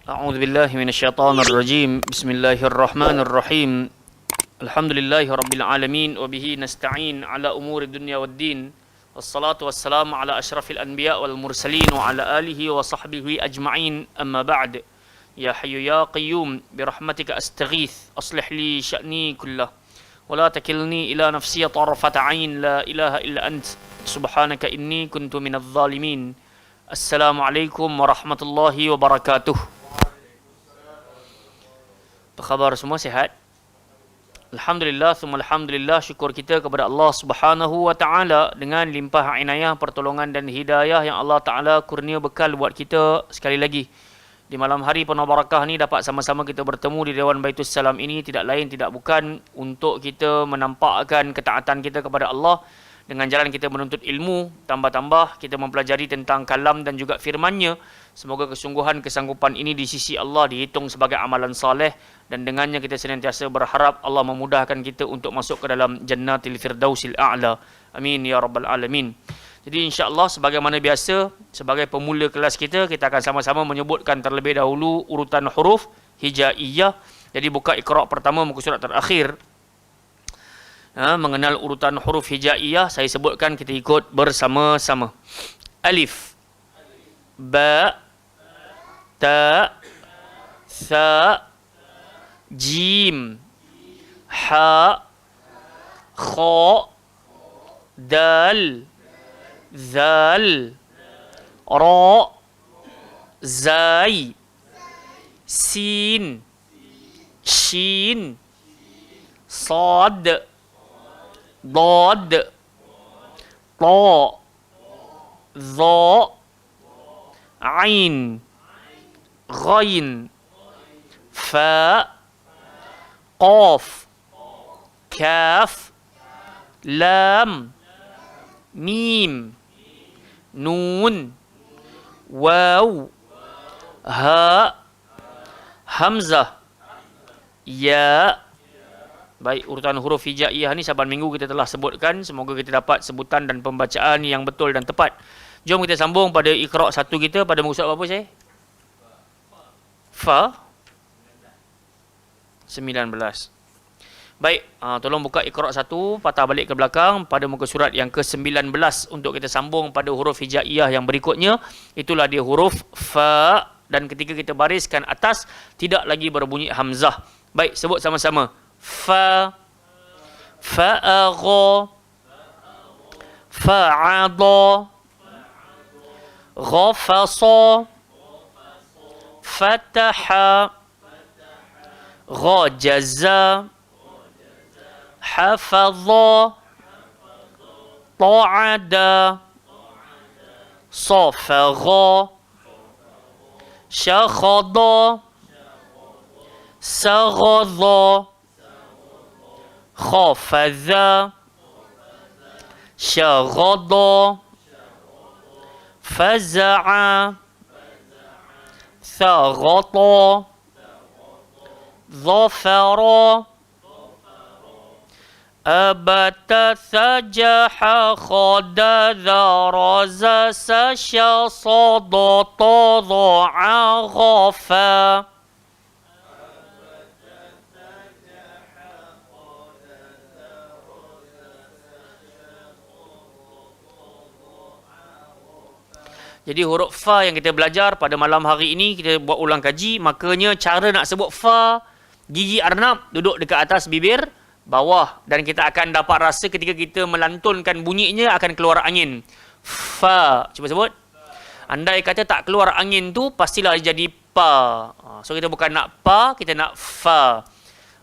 أعوذ بالله من الشيطان الرجيم بسم الله الرحمن الرحيم الحمد لله رب العالمين وبه نستعين على أمور الدنيا والدين والصلاة والسلام على أشرف الأنبياء والمرسلين وعلى آله وصحبه أجمعين أما بعد يا حي يا قيوم برحمتك أستغيث أصلح لي شأني كله ولا تكلني إلى نفسي طرفة عين لا إله إلا أنت سبحانك إني كنت من الظالمين السلام عليكم ورحمة الله وبركاته. Apa khabar semua, sihat? Alhamdulillah, summa alhamdulillah, syukur kita kepada Allah Subhanahu wa taala dengan limpah inayah, pertolongan dan hidayah yang Allah Taala kurnia bekal buat kita sekali lagi. Di malam hari penuh barakah ni dapat sama-sama kita bertemu di Dewan Baitus Salam ini tidak lain tidak bukan untuk kita menampakkan ketaatan kita kepada Allah dengan jalan kita menuntut ilmu, tambah-tambah kita mempelajari tentang kalam dan juga firman-Nya. Semoga kesungguhan kesanggupan ini di sisi Allah dihitung sebagai amalan saleh dan dengannya kita senantiasa berharap Allah memudahkan kita untuk masuk ke dalam Jannatil Firdausil A'la. Amin ya rabbal alamin. Jadi insya-Allah sebagaimana biasa sebagai pemula kelas kita akan sama-sama menyebutkan terlebih dahulu urutan huruf hijaiyah. Jadi buka Iqra pertama muka surat terakhir. Mengenal urutan huruf hijaiyah, saya sebutkan, kita ikut bersama-sama. Alif, ba, ta, tha, jim, ha, kha, dal, zal, ra, zai, sin, shin, sad, ضاد طاء ظاء عين غين فاء قاف كاف لام ميم نون واو هاء همزة ياء. Baik, urutan huruf hijaiyah ni saban minggu kita telah sebutkan. Semoga kita dapat sebutan dan pembacaan yang betul dan tepat. Jom kita sambung pada Iqra 1 kita pada muka surat apa saya? Fa 19. Baik, tolong buka Iqra 1, patah balik ke belakang pada muka surat yang ke-19 untuk kita sambung pada huruf hijaiyah yang berikutnya. Itulah dia huruf fa, dan ketika kita bariskan atas tidak lagi berbunyi hamzah. Baik, sebut sama-sama. fa, fa'agha, fa'adha, ghafasa, fataha, ghajaza, hafadha, ta'ada, safagha, syakhadha, saghadha, khafadha, syaghadha, faza'a, thaghata, dhafara, abata, thajaha, khadadha, raza, sasha, sadata, dha'a, ghafa. Jadi huruf fa yang kita belajar pada malam hari ini, kita buat ulang kaji. Makanya cara nak sebut fa, gigi arnab duduk dekat atas bibir bawah. Dan kita akan dapat rasa ketika kita melantunkan bunyinya akan keluar angin. Fa. Cuba sebut. Andai kata tak keluar angin tu, pastilah jadi pa. So kita bukan nak pa, kita nak fa.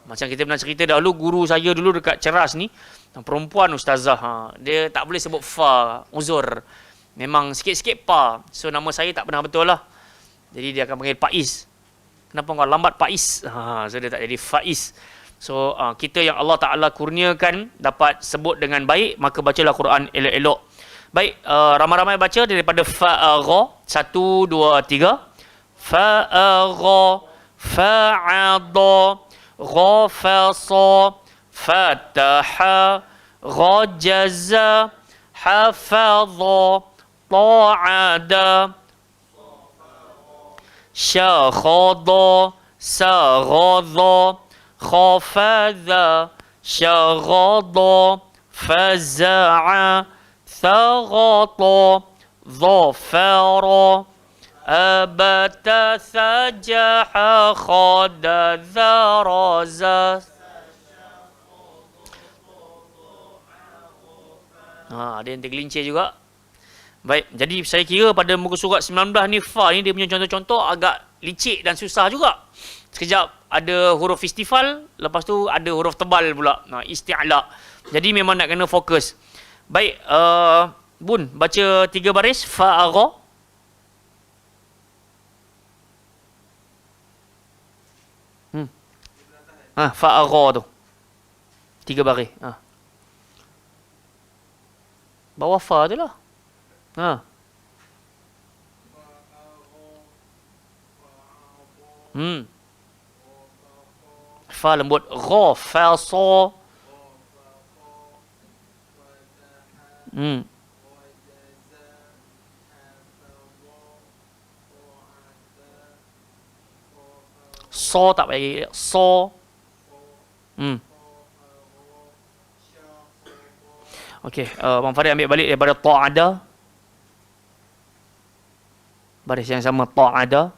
Macam kita pernah cerita dahulu, guru saya dulu dekat Ceras ni, perempuan ustazah. Dia tak boleh sebut fa, uzur. Memang sikit-sikit pa. So nama saya tak pernah betul lah. Jadi dia akan panggil Pais. Kenapa kau lambat Pais? So dia tak jadi Faiz. So kita yang Allah Ta'ala kurniakan dapat sebut dengan baik, maka bacalah Quran elok-elok. Baik, ramai-ramai baca daripada fa'agha. 1, 2, 3. Fa'agha, fa'adha, ghafasa, fataha, ghajaza, hafadha, ta'ada, syaghadha, saghadha, khafadha, syaghadha, faza'a, thaghata, dhafara, abata, sajaha, khada, dharaza. Ada yang tergelincir juga. Baik, jadi saya kira pada muka surat 19 ni fa ni dia punya contoh-contoh agak licik dan susah juga. Sekejap ada huruf istifal, lepas tu ada huruf tebal pula. Isti'la. Jadi memang nak kena fokus. Baik, Bun, baca 3 baris fa'agha. Fa'agha tu. 3 baris. Bawah fa tu lah. Fa lembut. Gha, fa, sa. Sa tak payah. Sa. Okey, Abang Farid ambil balik daripada ta'ada. Baris yang sama, ta'ada.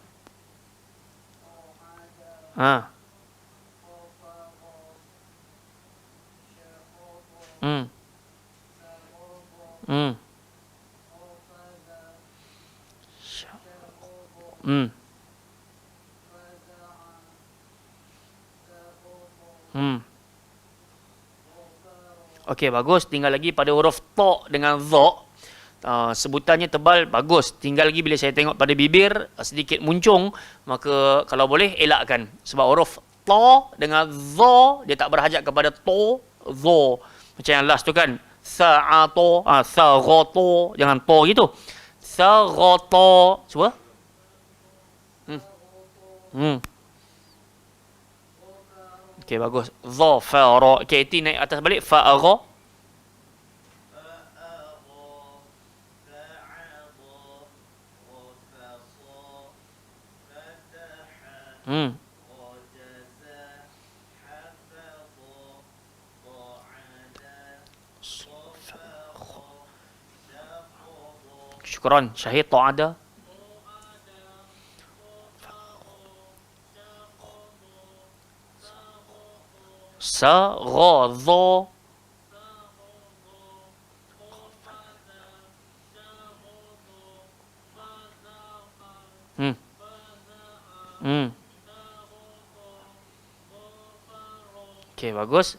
Okey, bagus. Tinggal lagi pada huruf ta dengan dha. Sebutannya tebal, bagus. Tinggal lagi bila saya tengok pada bibir sedikit muncung, maka kalau boleh elakkan. Sebab huruf ta dengan dha dia tak berhajat kepada to, dha. Macam yang last tu kan. Sa'ato, saghato, jangan to gitu. Saghata. Cuba. Okey, bagus. Dhafara. Okey, ti naik atas balik. Fa'agha. Syukran. Syahid ta'ada. Saghadha. Okey, bagus.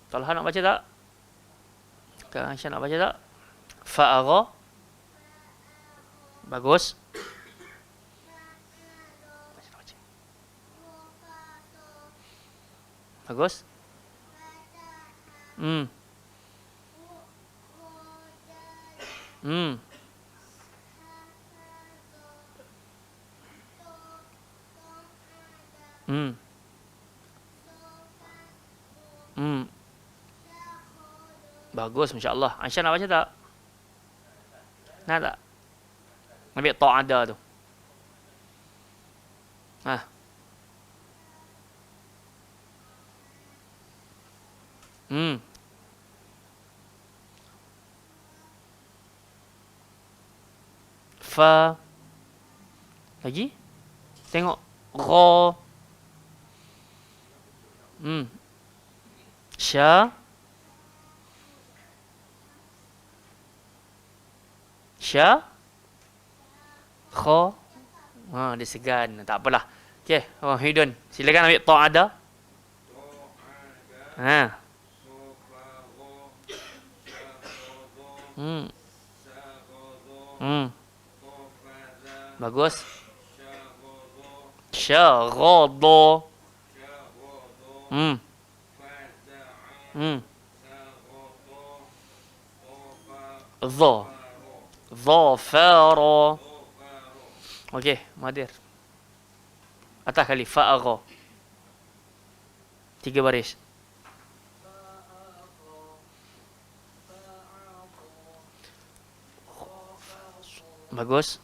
Talha nak baca tak? Kak Aisyah nak baca tak? Fa'agha. Bagus. Bagus. Bagus, Masya Allah. Aisyah nak baca tak? Nak tak? Ambil ta'ada tu. Fa. Lagi? Tengok. Gha. Sya. Sya. Kha. Dia segan. Tak apalah. Okey, Hidun. Silakan ambil ta'ada. Bagus. Syaghadha. Dha. Dhafara. Okey, Mahathir. Atas kali. Fa'agha. 3 baris. Bagus.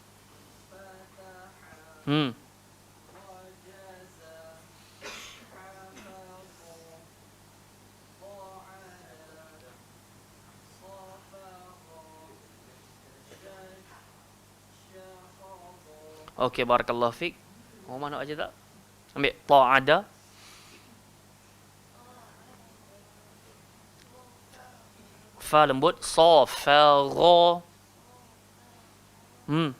Okey, barakallahu fik. Muhammad nak baca tak? Ambil ta'ada. Fa lembut. Sa, fa, ra. Hmm.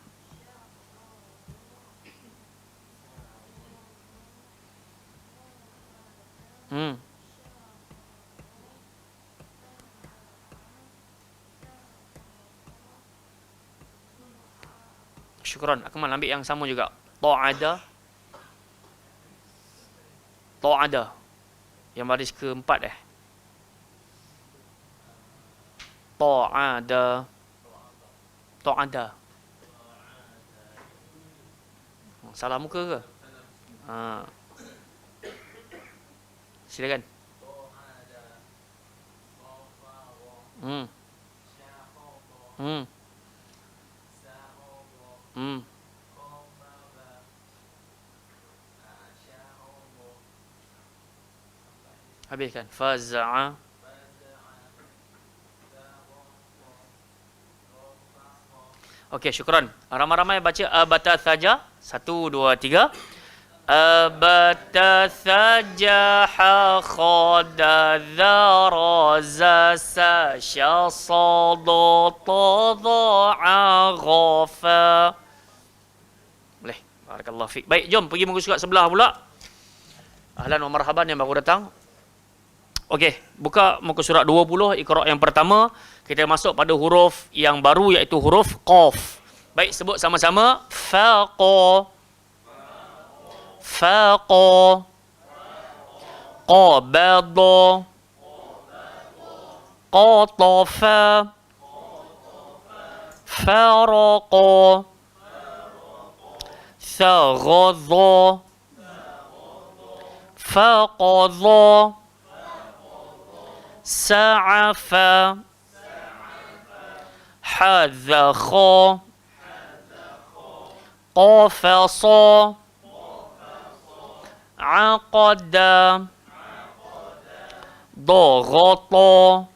Hmm. Syukran. Akmal ambil yang sama juga. Ta'ada. Ta'ada. Yang baris keempat Ta'ada. Ta'ada. Salah muka ke? Ha. Silakan. Hmm. Hmm. Hmm. Habiskan. Faza'a. Okey, syukran. Ramai-ramai baca abata saja. 1, 2, 3. Abata saja khada dharaza sasya sadu tadha'a ghafa. Boleh. Barakallahu fiik. Baik, jom pergi muka surat sebelah pula. Ahlan wa marhaban yang baru datang. Okey, buka muka surat 20, Iqra' yang pertama. Kita masuk pada huruf yang baru iaitu huruf Qaf. Baik, sebut sama-sama. Faqa. Faqa. Qabada. Qatafa. Faraqa. Thaghadha. Faqadha. Sa'afa. Hadakha. Qafasa. Aqada. Daghata.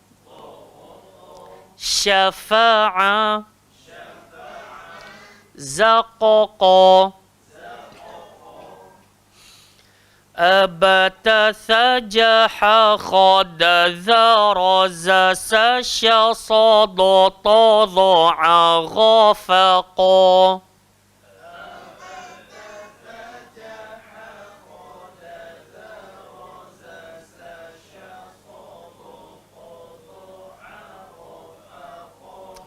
Syafa'a. Zaqaqa. Abata sajaha khada dharaza sasya sada tadha'a ghafaqa.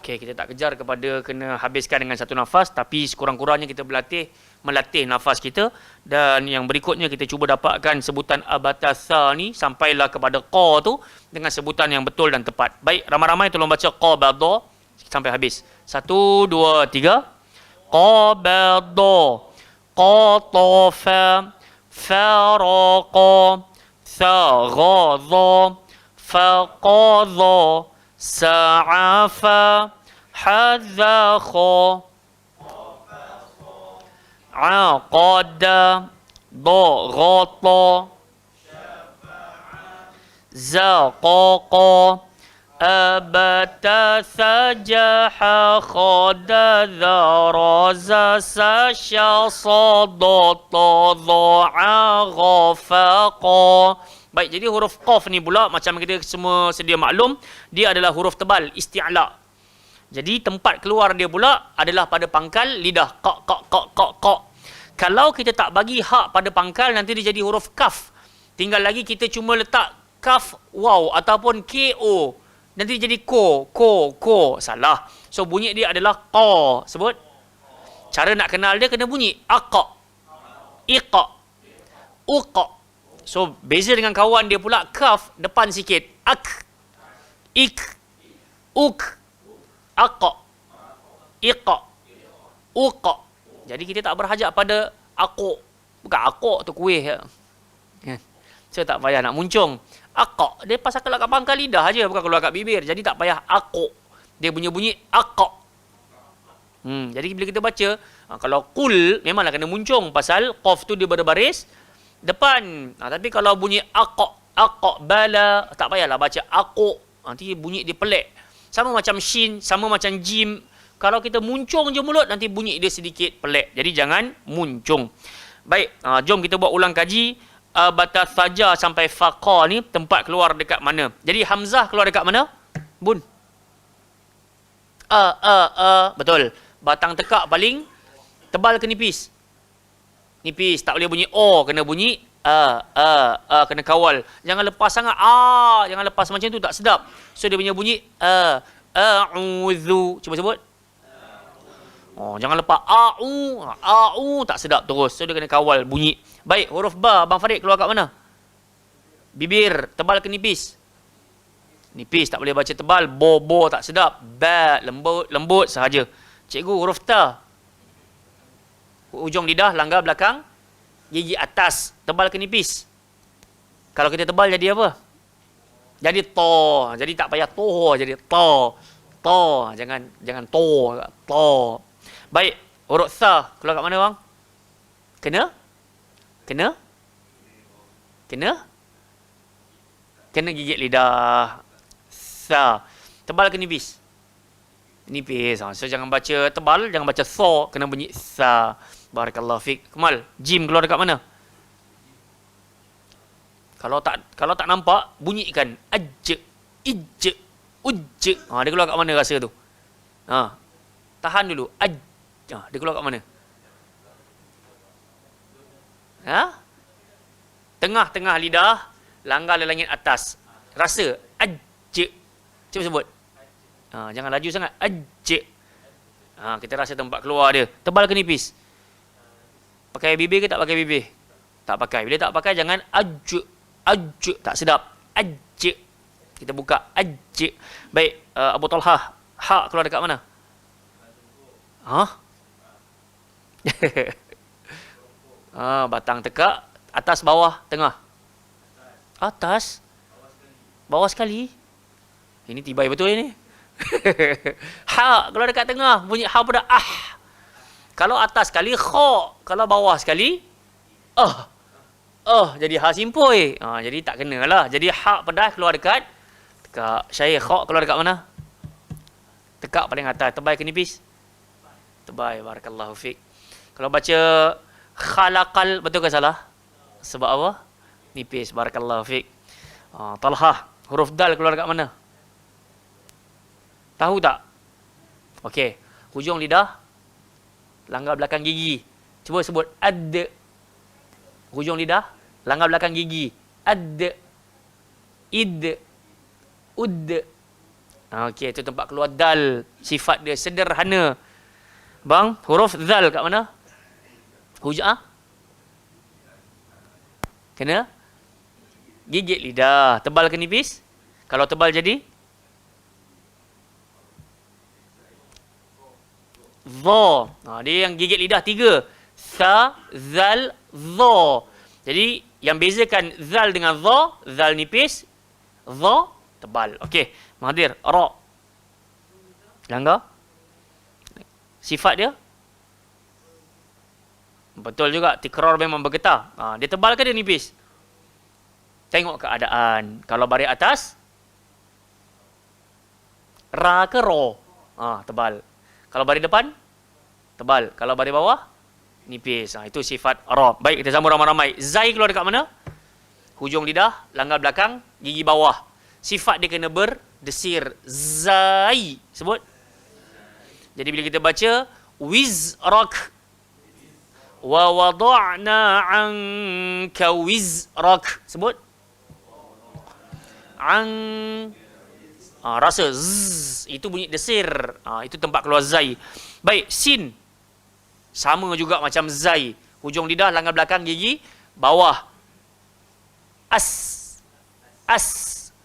Okey, kita tak kejar kepada kena habiskan dengan satu nafas, tapi sekurang-kurangnya kita melatih nafas kita. Dan yang berikutnya kita cuba dapatkan sebutan abatasa ni sampailah kepada qa tu dengan sebutan yang betul dan tepat. Baik, ramai-ramai tolong baca qabada sampai habis. 1, 2, 3. Qabada. Qatafa. Faraqa. Thaghadha. Faqadha. Sa'afa. Hadakha. Aqada. Daghata. Zaqaqa. Abata sajaha khada dharaza sasya sadata dha'a ghafaqa. Baik, jadi huruf Qaf ni pula macam kita semua sedia maklum, dia adalah huruf tebal, isti'la. Jadi tempat keluar dia pula adalah pada pangkal lidah. Qa. Kalau kita tak bagi hak pada pangkal, nanti dia jadi huruf kaf. Tinggal lagi kita cuma letak kaf waw ataupun ko. Nanti jadi ko. Salah. So bunyi dia adalah qa. Sebut. Cara nak kenal dia kena bunyi aqa. Iqa. Uqa. So beza dengan kawan dia pula kaf depan sikit. Ak. Ik. Uk. Aqa. Iqa. Uqa. Jadi kita tak berhajat pada aqu. Bukan aqu tu kuih. So tak payah nak muncung. Aqa. Dia pasal keluar kat pangkal lidah aja, bukan keluar kat bibir. Jadi tak payah aqu. Dia bunyi aqa. Jadi bila kita baca, kalau qul memanglah kena muncung pasal qaf tu dia berbaris depan. Tapi kalau bunyi aqa bala, tak payahlah baca aqu. Nanti bunyi dia pelik. Sama macam shin, sama macam jim. Kalau kita muncung je mulut, nanti bunyi dia sedikit pelik. Jadi jangan muncung. Baik, jom kita buat ulang kaji. Batas saja sampai faqa ni tempat keluar dekat mana? Jadi hamzah keluar dekat mana? Bun. Betul. Batang tekak paling tebal ke nipis? Nipis. Tak boleh bunyi o, kena bunyi kena kawal. Jangan lepas sangat. Jangan lepas macam tu, tak sedap. So dia punya bunyi a'udzu. Cuba sebut. Jangan lepas tak sedap terus. So dia kena kawal bunyi. Baik, huruf ba, Abang Farid keluar kat mana? Bibir, tebal ke nipis? Nipis, tak boleh baca tebal. Bo tak sedap. Ba, lembut sahaja. Cikgu, huruf ta. Ujung lidah, langgar belakang. Gigi atas, tebal ke nipis? Kalau kita tebal jadi apa? Jadi to. Jadi tak payah to, jadi to. To, jangan to. To. Baik, huruf sa keluar kat mana bang? Kena gigit lidah. Sa. Tebal ke nipis? Nipis. So jangan baca tebal, jangan baca so, kena bunyi sa. Barakallahu fiik. Kemal, jim keluar dekat mana? Kalau tak nampak, bunyikan aj, ij, uj. Dia keluar kat mana rasa tu? Tahan dulu. Aj. Dia keluar kat mana? Tengah-tengah lidah, langgar langit atas. Rasa aj. Cuba sebut. Jangan laju sangat. Aj. Kita rasa tempat keluar dia. Tebal ke nipis? Pakai bibir ke tak pakai bibir? Tak pakai. Bila tak pakai, jangan aj. Tak sedap. Aj. Kita buka. Aj. Baik, Abu Talha. Ha keluar dekat mana? Batang tekak. Atas, bawah, tengah. Atas. Bawah sekali. Ini tibai betul ini. Ha keluar dekat tengah. Bunyi ha pada Kalau atas sekali, kha. Kalau bawah sekali, jadi ha simpoi. Jadi tak kena lah. Jadi ha pedas keluar dekat tekak. Syahir, kha keluar dekat mana? Tekak paling atas. Tebal ke nipis? Tebal. Barakallahu fiik. Kalau baca khalaqal, betul ke salah? Sebab apa? Nipis. Barakallahu fiik. Talha, huruf dal keluar dekat mana? Tahu tak? Okey. Hujung lidah, langgar belakang gigi. Cuba sebut ad. Hujung lidah, langgar belakang gigi. Ad. Id. Ud. Okey, itu tempat keluar dal. Sifat dia sederhana. Bang, huruf zal kat mana? Hujung kena gigit lidah. Tebal ke nipis? Kalau tebal jadi dha. Dia yang gigit lidah 3. Sa, zal, dha. Jadi yang bezakan zal dengan dha, zal nipis, dha tebal. Okey, Mahathir, ra. Langgar. Sifat dia betul juga, tikrar memang bergetar. Dia tebal ke dia nipis? Tengok keadaan. Kalau baris atas, ra ke ro? Tebal. Kalau baris depan, tebal. Kalau baris bawah, nipis. Itu sifat ra. Baik, kita sambung ramai-ramai. Zai keluar dekat mana? Hujung lidah, langgar belakang, gigi bawah. Sifat dia kena berdesir. Zai. Sebut. Jadi bila kita baca wizrak, wa wada'na 'anka wizrak. Sebut. Rasa z, itu bunyi desir. Itu tempat keluar zai. Baik, sin. Sama juga macam zai. Hujung lidah, langgar belakang, gigi bawah. As.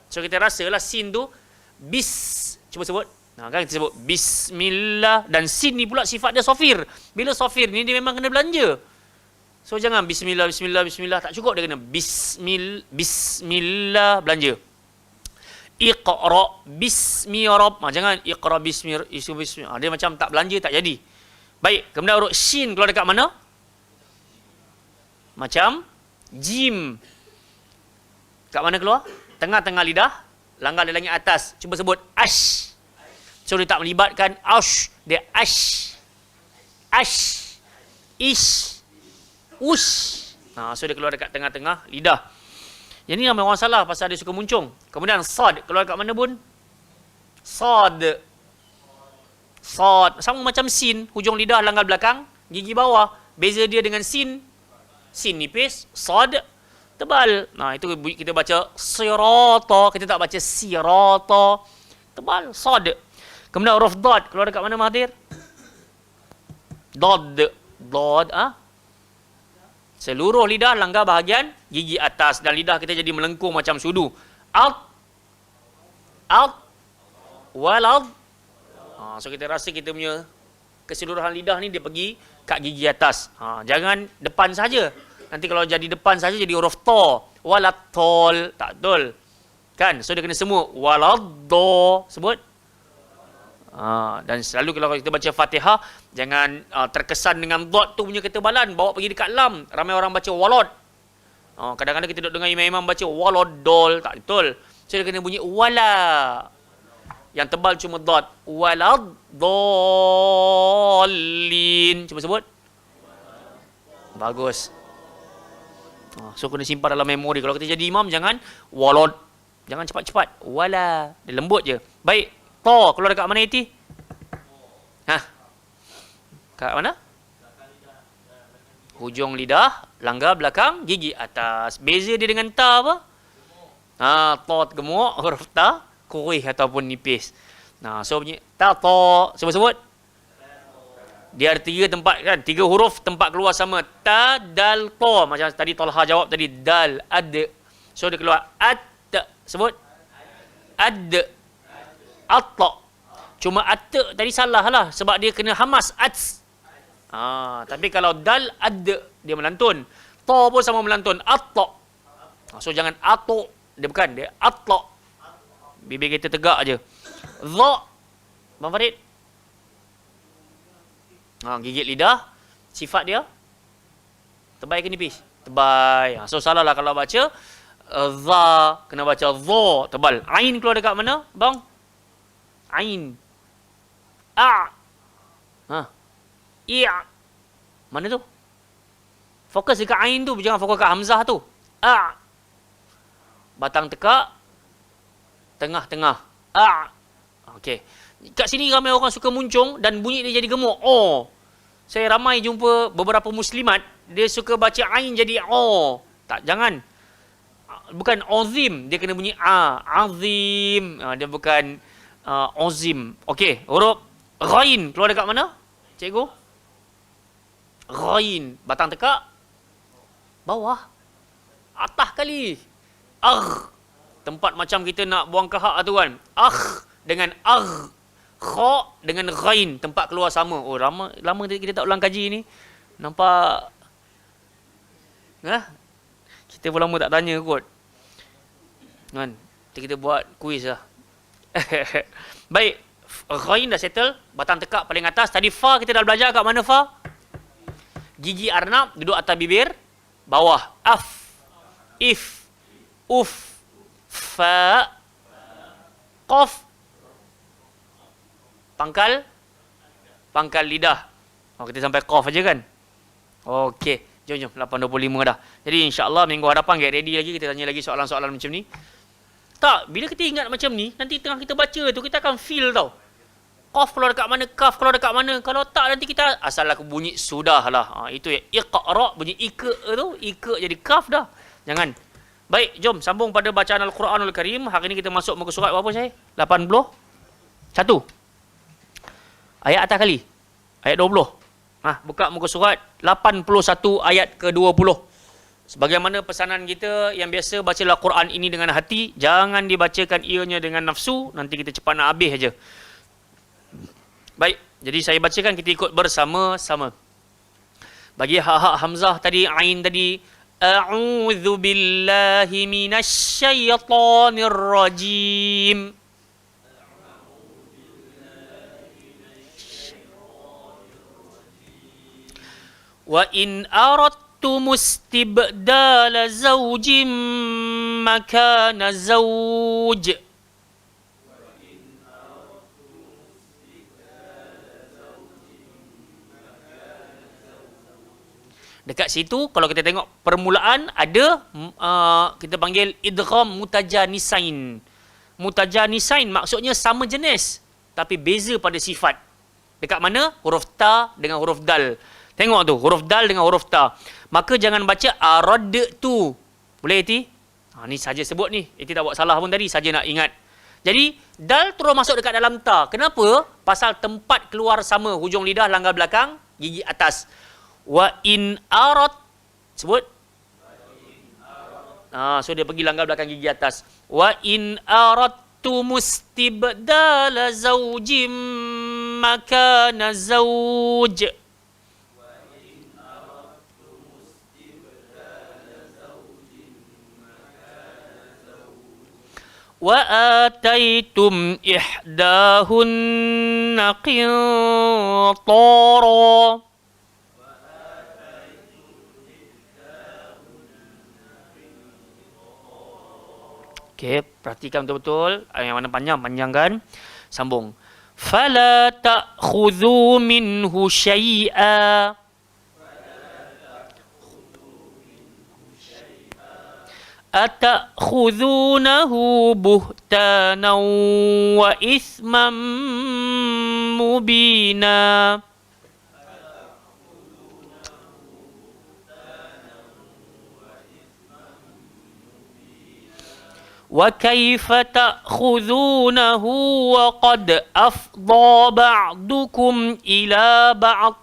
So kita rasalah sin tu bis. Cuba sebut. Kan kita sebut bismillah, dan sin ni pula sifat dia sofir. Bila sofir ni dia memang kena belanja. So jangan bismillah tak cukup, dia kena bismillah belanja. Iqra bismi rabb. Jangan iqra bismi. Dia macam tak belanja, tak jadi. Baik, kemudian huruf shin keluar dekat mana? Macam jim. Kat mana keluar? Tengah-tengah lidah, langgar di langit atas. Cuba sebut ash. So dia tak melibatkan ash, dia ash, ish, ush. So dia keluar dekat tengah-tengah lidah. Yang ni ramai orang salah pasal dia suka muncung. Kemudian sad keluar dekat mana pun? Sad. Sama macam sin, hujung lidah langgar belakang, gigi bawah. Beza dia dengan sin. Sin nipis, sad tebal. Itu kita baca sirata, kita tak baca sirata. Tebal, sad. Kemudian huruf dad keluar dekat mana Mahathir? Dad. Seluruh lidah langgar bahagian gigi atas dan lidah kita jadi melengkung macam sudu. Alt, walad. So kita rasa kita punya keseluruhan lidah ni dia pergi kat gigi atas. Jangan depan saja. Nanti kalau jadi depan saja jadi huruf ta. Walad tol, tak betul. Kan? So dia kena semua walad do sebut. Dan selalu kalau kita baca Fatihah jangan terkesan dengan dot tu punya ketebalan, bawa pergi dekat lam. Ramai orang baca walad. Kadang-kadang kita duduk dengar imam-imam baca walad dol, tak betul. So dia kena bunyi wala. Yang tebal cuma dot. Walad dolin. Cuba sebut. Bagus. So kena simpan dalam memori. Kalau kita jadi imam jangan walad. Jangan cepat-cepat. Wala. Dia lembut je. Baik. Ta keluar dekat mana Iti? Kat mana? Hujung lidah, langgar belakang, gigi atas. Beza dia dengan ta apa? Ta gemuk, huruf ta, kurih ataupun nipis. So bunyi ta. Sebut-sebut. Dia ada 3 tempat kan? 3 huruf tempat keluar sama. Ta, dal, ta. Macam tadi Talha jawab tadi. Dal, ad. So dia keluar ad. Sebut. Ad. Atta. Cuma atta tadi salah lah. Sebab dia kena hamas. Ats. Tapi kalau dal, ad, dia melantun. Ta pun sama melantun. Atta. So jangan ato. Dia bukan. Dia atta. Bibir kita tegak je. Dha. Bang Farid. Gigit lidah. Sifat dia. Tebal ke nipis? Tebal. So salah lah kalau baca. Dha. Kena baca dha. Tebal. Ain keluar dekat mana bang? Ain. Ia. Mana tu? Fokus dekat ain tu, jangan fokus kat hamzah tu. Batang tekak. Tengah-tengah. Okey. Kat sini ramai orang suka muncung dan bunyi dia jadi gemuk. Saya ramai jumpa beberapa muslimat, dia suka baca ain jadi Tak, jangan. Bukan ozim, dia kena bunyi azim. Dia bukan ozim. Okey, huruf ghain keluar dekat mana? Cikgu? Ghain, batang tekak. Bawah. Atas kali. Tempat macam kita nak buang kahak tu kan. Dengan kha dengan ghain, tempat keluar sama. Lama kita tak ulang kaji ni. Nampak kita pun lama tak tanya kot. Kan? Kita buat kuis lah. Baik, ghain dah settle, batang tekak paling atas. Tadi fa kita dah belajar kat mana fa? Gigi arnab duduk atas bibir, bawah. Af, if, uf, fa, qaf, pangkal lidah. Kita sampai qaf aja kan? Okey, jom 8.25 dah. Jadi insya-Allah minggu hadapan get ready lagi, kita tanya lagi soalan-soalan macam ni. Tak, bila kita ingat macam ni, nanti tengah kita baca tu, kita akan feel tau. Qaf keluar dekat mana, kaf keluar dekat mana. Kalau tak, nanti kita, asal aku bunyi sudah lah. Itu ya, iqra, bunyi ika tu, ika jadi kaf dah. Jangan. Baik, jom sambung pada bacaan Al-Quranul Karim. Hari ni kita masuk muka surat berapa saya? 81. Ayat atas kali. Ayat 20. Buka muka surat 81 ayat ke-20. Sebagaimana pesanan kita yang biasa, bacalah Quran ini dengan hati, jangan dibacakan ianya dengan nafsu, nanti kita cepat nak habis aja. Baik, jadi saya bacakan, kita ikut bersama-sama. Bagi hak-hak hamzah tadi, ain tadi, a'udzu billahi minasyaitonir rajim. Wa in أردتم استبدال زوج مكان زوج Dekat situ kalau kita tengok permulaan ada kita panggil idgham mutajanisain. Mutajanisain maksudnya sama jenis tapi beza pada sifat. Dekat mana? Huruf ta dengan huruf dal. Tengok tu, huruf dal dengan huruf ta. Maka jangan baca aradtu. Boleh Iti? Ni saja sebut ni. Iti tak buat salah pun tadi, saja nak ingat. Jadi, dal terus masuk dekat dalam ta. Kenapa? Pasal tempat keluar sama hujung lidah, langgar belakang, gigi atas. Wa in arat. Sebut. So dia pergi langgar belakang gigi atas. Wa in aradtu mustibdala zawjim makana zawj. وآتيتم إحداهن قنطارا. Okey, perhatikan betul-betul. Yang mana panjang-panjangkan. Sambung. فَلَا تَأْخُذُوا مِنْهُ شَيْئًا. أَتَأْخُذُونَهُ بُهْتَانًا وَإِثْمًا مُبِينًا. وَكَيْفَ تَأْخُذُونَهُ وَقَدْ أَفْضَى بَعْضُكُمْ إِلَى بَعْضٍ.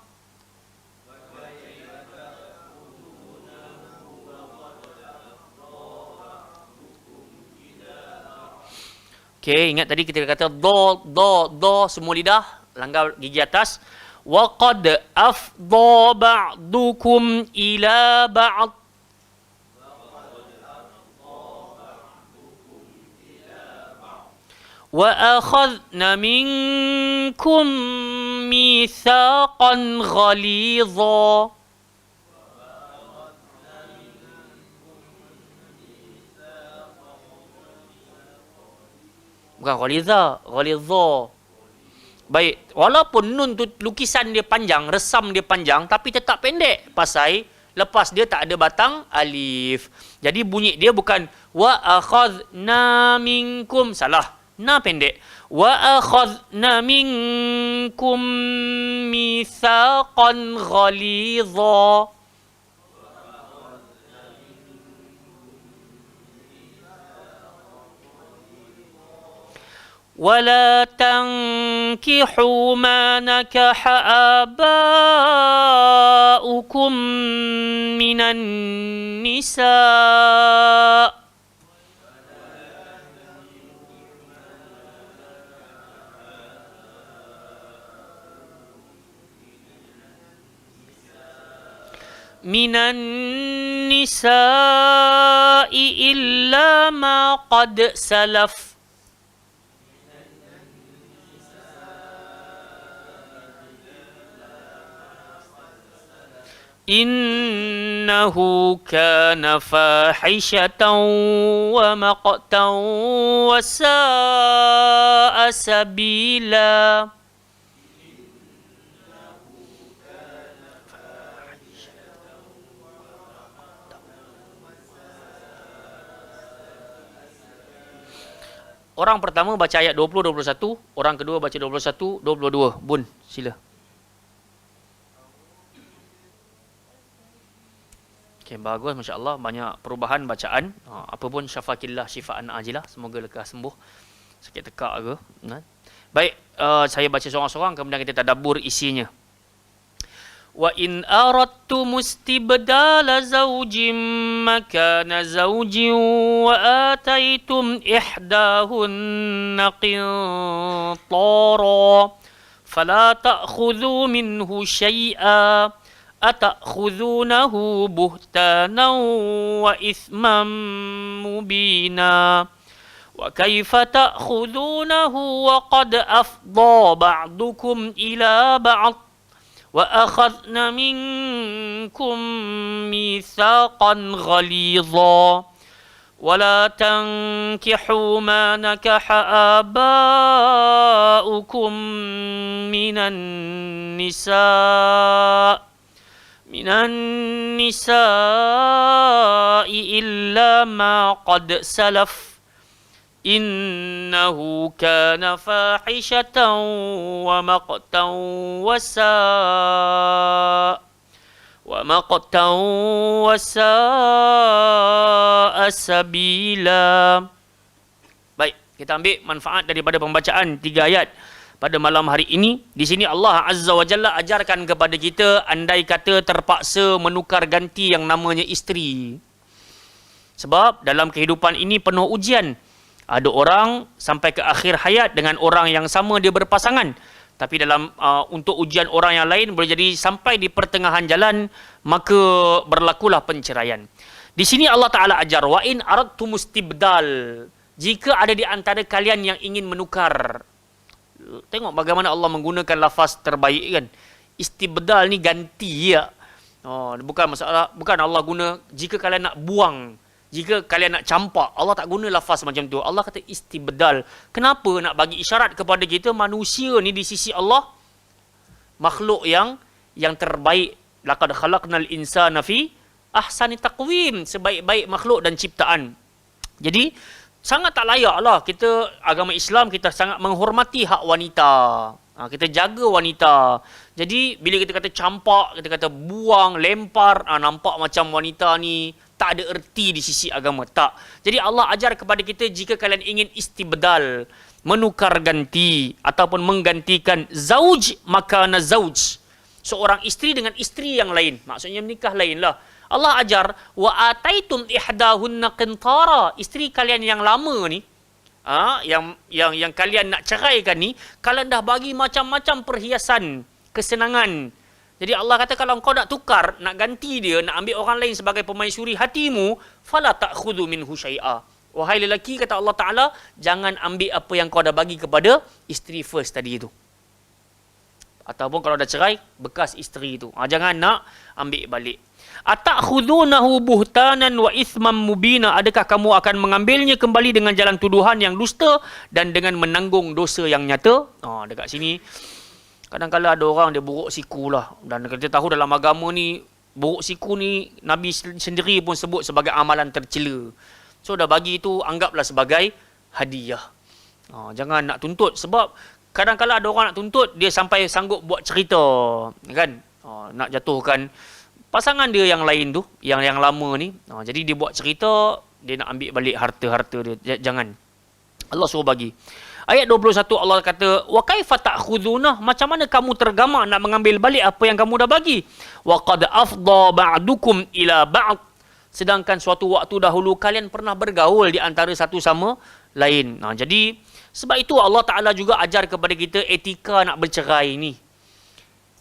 Okey, ingat tadi kita kata do semua lidah langgar gigi atas. Wa qad afdha ba'dukum ila ba'd. Wa akhadna minkum mitsaqan ghalidha. Bukan ghalidha, ghalidha. Baik, walaupun nun tu lukisan dia panjang, resam dia panjang, tapi tetap pendek. Pasal lepas dia tak ada batang alif. Jadi bunyi dia bukan wa akhadna minkum. Salah. Na pendek. Wa akhadna minkum mitsaqan ghalidha. ولا تنكحوا ما نكح آباؤكم من النساء إلا ما قد سلف إنه كان فاحشة ومقتا وساء سبيلا. Orang pertama baca ayat 20-21, orang kedua baca 21-22. Bun, sila. Okay, bagus, Masya Allah. Banyak perubahan bacaan. Apa pun syafakillah syifaan ajilah. Semoga lekas sembuh. Sakit tekak ke. Baik, saya baca seorang-seorang. Kemudian kita tadabbur isinya. Wa in aradtu mustibdala zawjin makana zawjin wa ataitum ihdahunna qintara fala ta'khudhu minhu shay'a. أتأخذونه بهتانا وإثما مبينا وكيف تأخذونه وقد أفضى بعضكم إلى بعض وأخذن منكم ميثاقا غليظا ولا تنكحوا ما نكح آباؤكم من النساء minan nisa'i illa ma qad salaf innahu kana fahishatan wa maqtan wa sa'a sabila. Baik, kita ambil manfaat daripada pembacaan 3 ayat pada malam hari ini. Di sini Allah Azza wa Jalla ajarkan kepada kita andai kata terpaksa menukar ganti yang namanya isteri. Sebab dalam kehidupan ini penuh ujian. Ada orang sampai ke akhir hayat dengan orang yang sama dia berpasangan. Tapi dalam untuk ujian orang yang lain boleh jadi sampai di pertengahan jalan maka berlakulah penceraian. Di sini Allah Ta'ala ajar wa in aradtumustibdal. Jika ada di antara kalian yang ingin menukar. Tengok bagaimana Allah menggunakan lafaz terbaik kan. Istibdal ni ganti ya. Bukan masalah, bukan Allah guna jika kalian nak buang. Jika kalian nak campak, Allah tak guna lafaz macam tu. Allah kata istibdal. Kenapa nak bagi isyarat kepada kita manusia ni di sisi Allah makhluk yang terbaik. Laqad khalaqnal insana fi ahsani taqwim, sebaik-baik makhluk dan ciptaan. Jadi sangat tak layak lah kita agama Islam kita sangat menghormati hak wanita. Kita jaga wanita. Jadi bila kita kata campak, kita kata buang, lempar, nampak macam wanita ni tak ada erti di sisi agama. Tak. Jadi Allah ajar kepada kita jika kalian ingin istibdal, menukar ganti ataupun menggantikan zauj makana zauj. Seorang isteri dengan isteri yang lain. Maksudnya menikah lain lah. Allah ajar wa ataitum ihdahunna qintara. Isteri kalian yang lama ni, yang kalian nak ceraikan ni, kalian dah bagi macam-macam perhiasan, kesenangan. Jadi Allah kata kalau kau nak tukar, nak ganti dia, nak ambil orang lain sebagai pemaisuri hatimu, fala ta'khudhu minhu syai'a. Wahai lelaki, kata Allah Ta'ala, jangan ambil apa yang kau dah bagi kepada isteri first tadi itu. Ataupun kalau dah cerai, bekas isteri itu. Jangan nak ambil balik. Atakhudhunahu buhtanan wa ithman mubina. Adakah kamu akan mengambilnya kembali dengan jalan tuduhan yang dusta dan dengan menanggung dosa yang nyata? Dekat sini kadang-kadang ada orang dia buruk siku lah. Dan kita tahu dalam agama ni, buruk siku ni Nabi sendiri pun sebut sebagai amalan tercela. So dah bagi itu, anggaplah sebagai hadiah. Jangan nak tuntut. Sebab kadang-kadang ada orang nak tuntut, dia sampai sanggup buat cerita. Kan? Nak jatuhkan pasangan dia yang lain tu, yang lama ni. Jadi dia buat cerita, dia nak ambil balik harta-harta dia. Jangan. Allah suruh bagi. Ayat 21 Allah kata, wa kaifa ta'khudhunah, macam mana kamu tergamak nak mengambil balik apa yang kamu dah bagi? Wa qad afdha ba'dukum ila ba'd. Sedangkan suatu waktu dahulu kalian pernah bergaul di antara satu sama lain. Jadi sebab itu Allah Ta'ala juga ajar kepada kita etika nak bercerai ni.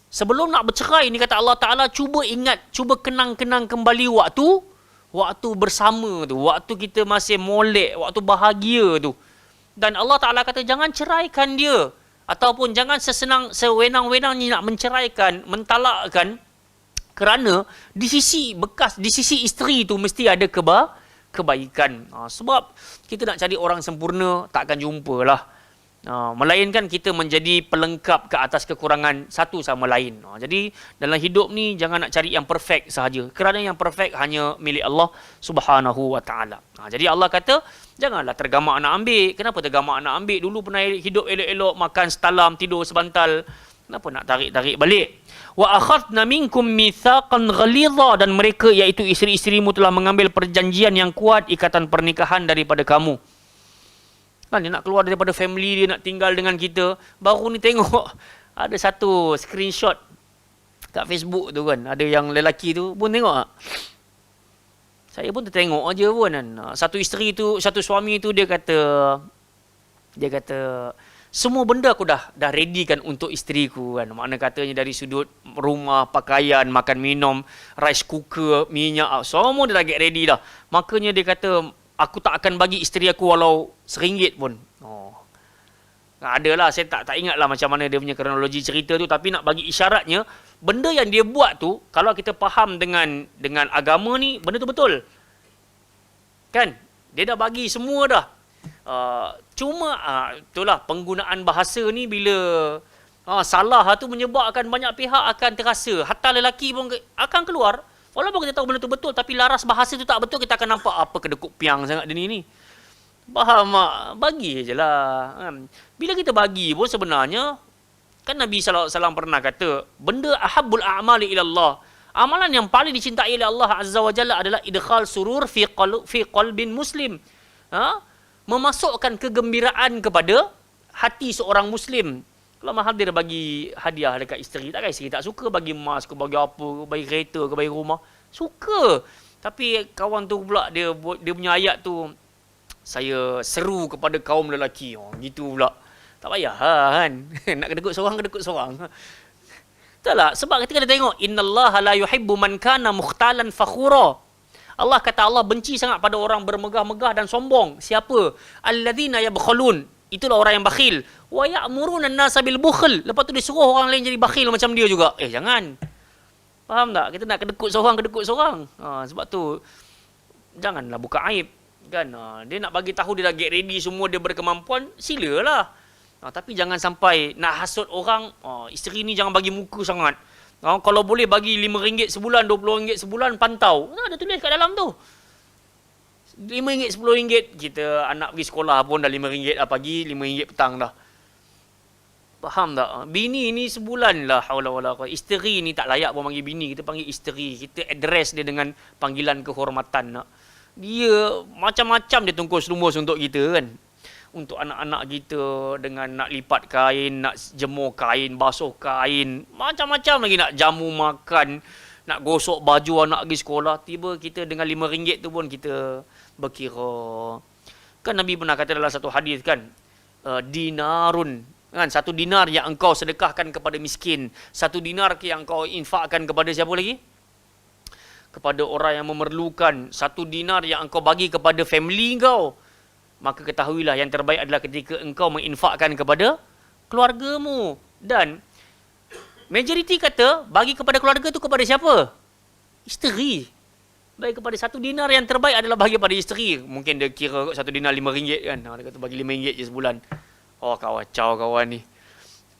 Sebelum nak bercerai ni kata Allah Ta'ala, cuba ingat, cuba kenang-kenang kembali waktu bersama tu, waktu kita masih molek, waktu bahagia tu. Dan Allah Ta'ala kata jangan ceraikan dia. Ataupun jangan sewenang-wenangnya nak menceraikan, mentalakkan. Kerana di sisi isteri tu mesti ada kebaikan. Sebab kita nak cari orang sempurna, takkan jumpa lah. Melainkan kita menjadi pelengkap ke atas kekurangan satu sama lain. Jadi dalam hidup ni jangan nak cari yang perfect sahaja. Kerana yang perfect hanya milik Allah Subhanahu wa Ta'ala. Jadi Allah kata, janganlah tergamak nak ambil. Kenapa tergamak nak ambil? Dulu pernah hidup elok-elok, makan setalam, tidur sebantal. Kenapa nak tarik-tarik balik? Wa akhadna minkum mitsaqan ghalidha, dan mereka iaitu isteri-isterimu telah mengambil perjanjian yang kuat, ikatan pernikahan daripada kamu. Kan dia nak keluar daripada family dia, nak tinggal dengan kita. Baru ni tengok ada satu screenshot kat Facebook tu kan. Ada yang lelaki tu pun tengok tak? Saya pun tertengok aja pun kan. Satu isteri tu, satu suami tu dia kata semua benda aku dah ready kan untuk isteriku kan. Makna katanya dari sudut rumah, pakaian, makan minum, rice cooker, minyak, semua dia dah get ready dah. Makanya dia kata aku tak akan bagi isteri aku walau RM1 pun. Adalah, saya tak ingat lah macam mana dia punya kronologi cerita tu. Tapi nak bagi isyaratnya, benda yang dia buat tu, kalau kita faham dengan agama ni, benda tu betul. Kan? Dia dah bagi semua dah. Cuma itulah penggunaan bahasa ni bila Salah tu menyebabkan banyak pihak akan terasa. Hatta lelaki pun akan keluar. Walaupun kita tahu benda tu betul, tapi laras bahasa tu tak betul, kita akan nampak apa kedekut piang sangat dia ni. Faham tak? Bagi je lah. Bila kita bagi pun sebenarnya, kan Nabi SAW pernah kata, benda ahabbul a'mali ilallah. Amalan yang paling dicintai oleh Allah Azza wa Jalla adalah idkhal surur fi qalbin muslim. Memasukkan kegembiraan kepada hati seorang Muslim. Kalau Mahathir bagi hadiah dekat isteri, takkan isteri tak suka bagi emas ke, bagi apa ke, bagi kereta ke, bagi rumah. Suka. Tapi kawan tu pula, dia punya ayat tu, saya seru kepada kaum lelaki. Gitu pula. Tak payah kan. Nak kedekut seorang. Tak lah. Sebab ketika kita tengok, innallaha la yuhibbu man kana mukhtalan fakhura. Allah kata Allah benci sangat pada orang bermegah-megah dan sombong. Siapa? Alladzina yabkhulun. Itulah orang yang bakhil. Wa ya'muruna an-nasa bil bukhl. Lepas tu dia suruh orang lain jadi bakhil macam dia juga. Jangan. Faham tak? Kita nak kedekut seorang. Sebab tu janganlah buka aib. Kan? Dia nak bagi tahu dia dah get ready semua, dia berkemampuan, silalah. Tapi jangan sampai nak hasut orang, isteri ni jangan bagi muka sangat. Kalau boleh bagi RM5 sebulan, RM20 sebulan, pantau. Ada tulis kat dalam tu. RM5, RM10, kita anak pergi sekolah pun dah RM5 pagi, RM5 petang dah. Faham tak? Bini ni sebulan lah. Isteri ni tak layak pun panggil bini. Kita panggil isteri. Kita address dia dengan panggilan kehormatan. Dia macam-macam dia tungkus lumus untuk kita kan. Untuk anak-anak kita dengan nak lipat kain, nak jemur kain, basuh kain. Macam-macam lagi nak jamu makan, nak gosok baju anak pergi sekolah. Tiba kita dengan RM5 tu pun kita berkira. Kan Nabi pernah kata dalam satu hadis kan, dinarun, kan, 1 dinar yang engkau sedekahkan kepada miskin, 1 dinar yang engkau infakkan kepada siapa lagi? Kepada orang yang memerlukan, 1 dinar yang engkau bagi kepada family engkau. Maka ketahuilah yang terbaik adalah ketika engkau menginfakkan kepada keluargamu. Dan majoriti kata bagi kepada keluarga tu kepada siapa? Isteri. Bagi kepada 1 dinar yang terbaik adalah bagi kepada isteri. Mungkin dia kira 1 dinar RM5 kan. Dia kata bagi RM5 je sebulan. Kacau kawan ni.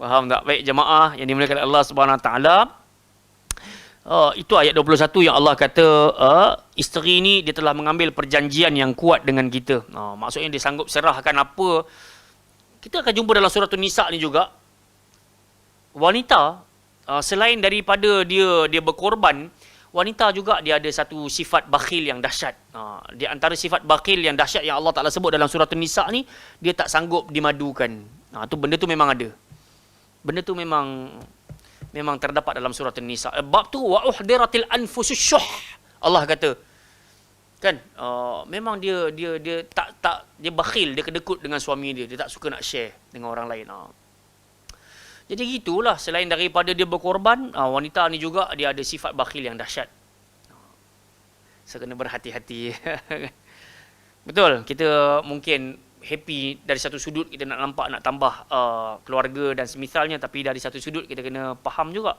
Faham tak? Baik jemaah yang dimuliakan Allah Subhanahu Wa Taala. Itu ayat 21 yang Allah kata isteri ni dia telah mengambil perjanjian yang kuat dengan kita. Maksudnya dia sanggup serahkan apa. Kita akan jumpa dalam surah An-Nisa ni juga. Wanita selain daripada dia berkorban, wanita juga dia ada satu sifat bakhil yang dahsyat. Di antara sifat bakhil yang dahsyat yang Allah Ta'ala sebut dalam surah An-Nisa ni, dia tak sanggup dimadukan. Benda tu memang ada. Benda tu memang terdapat dalam surah An-Nisa. Bab tu wa uhdiratil anfusus syuh. Allah kata kan, memang dia tak dia bakhil, dia kedekut dengan suami dia tak suka nak share dengan orang lain. Jadi gitulah, selain daripada dia berkorban, wanita ni juga dia ada sifat bakhil yang dahsyat. So kena berhati-hati. Betul, kita mungkin happy dari satu sudut, kita nak nampak nak tambah keluarga dan semisalnya, tapi dari satu sudut kita kena faham juga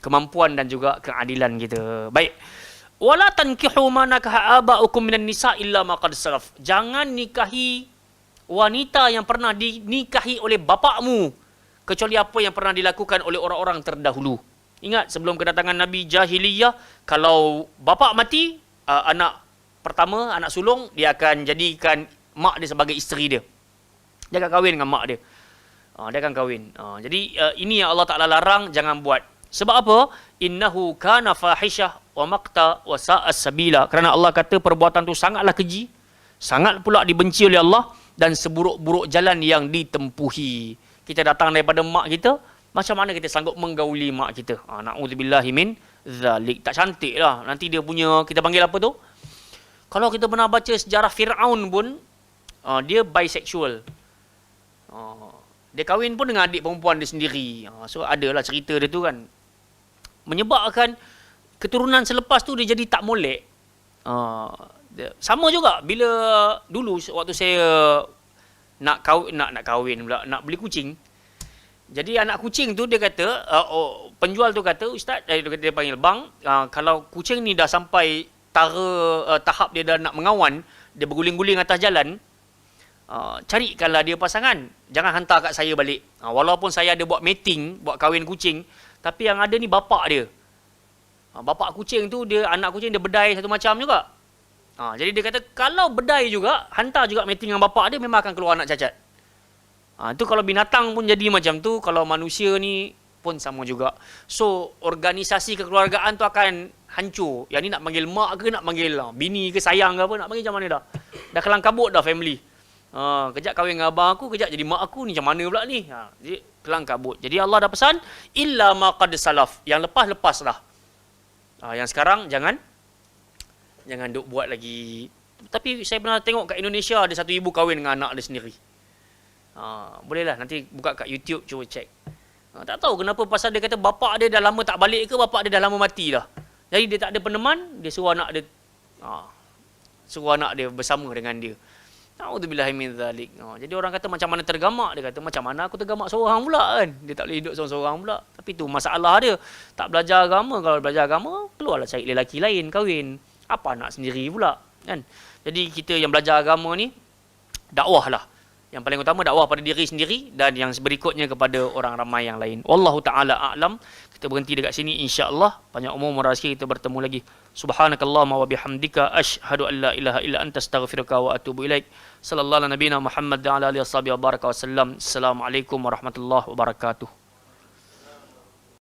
kemampuan dan juga keadilan kita. Baik. Wala tankihu ma nakaha aba'ukum minan nisa illa ma qad salaf. Jangan nikahi wanita yang pernah dinikahi oleh bapakmu kecuali apa yang pernah dilakukan oleh orang-orang terdahulu. Ingat sebelum kedatangan Nabi jahiliyah, kalau bapak mati, anak pertama, anak sulung, dia akan jadikan mak dia sebagai isteri dia. Dia akan kahwin dengan mak dia. Dia akan kahwin. Jadi ini yang Allah Ta'ala larang, jangan buat. Sebab apa? Innahu kana fahisyah wa maqta wa sa'as sabila. Kerana Allah kata perbuatan tu sangatlah keji, sangat pula dibenci oleh Allah, dan seburuk-buruk jalan yang ditempuhi. Kita datang daripada mak kita, macam mana kita sanggup menggauli mak kita? Na'udzubillahi min zalik. Tak cantik lah. Nanti dia punya, kita panggil apa tu? Kalau kita pernah baca sejarah Fir'aun pun, dia bisexual. Dia kahwin pun dengan adik perempuan dia sendiri. So adalah cerita dia tu kan. Menyebabkan keturunan selepas tu dia jadi tak molek. Sama juga bila dulu waktu saya nak kahwin pula, nak beli kucing. Jadi anak kucing tu dia kata, penjual tu kata, ustaz, dia panggil bang, kalau kucing ni dah sampai tahap dia dah nak mengawan, dia berguling-guling atas jalan, carikanlah dia pasangan. Jangan hantar kat saya balik. Walaupun saya ada buat mating, buat kahwin kucing, tapi yang ada ni bapak dia. Bapak kucing tu, dia anak kucing dia bedai satu macam juga. Jadi dia kata, kalau bedai juga, hantar juga mating dengan bapak dia, memang akan keluar anak cacat. Itu kalau binatang pun jadi macam tu, kalau manusia ni pun sama juga. So, organisasi kekeluargaan tu akan hancur. Yang ni nak panggil mak ke, nak panggil bini ke, sayang ke apa, nak panggil macam mana dah. Dah kelang kabut dah family. Kejap kahwin dengan abang aku, kejap jadi mak aku ni, macam mana pula ni? Jadi kelang kabut. Jadi Allah dah pesan, illa ma qad salaf. Yang lepas-lepas lah. Yang sekarang jangan duk buat lagi. Tapi saya pernah tengok kat Indonesia ada satu ibu kahwin dengan anak dia sendiri. Bolehlah nanti buka kat YouTube cuba check. Tak tahu kenapa, pasal dia kata bapak dia dah lama tak balik ke, bapak dia dah lama mati dah. Jadi dia tak ada peneman, dia suruh anak dia bersama dengan dia. Na'udzubillahi min zalik. Jadi orang kata macam mana tergamak, dia kata macam mana aku tergamak seorang pula kan. Dia tak boleh hidup seorang-seorang pula. Tapi tu masalah dia. Tak belajar agama. Kalau belajar agama, keluarlah cari lelaki lain kahwin. Apa nak sendiri pula kan. Jadi kita yang belajar agama ni, dakwah lah. Yang paling utama dakwah pada diri sendiri, dan yang berikutnya kepada orang ramai yang lain. Wallahu ta'ala a'lam. Kita berhenti dekat sini insya-Allah. Banyak umur rezeki, kita bertemu lagi. Subhanakallahumma wa bihamdika asyhadu an la ilaha illa anta astaghfiruka wa atubu ilaik. Sallallahu alaihi nabiyina Muhammad wa ala alihi wasallam. Assalamualaikum warahmatullahi wabarakatuh.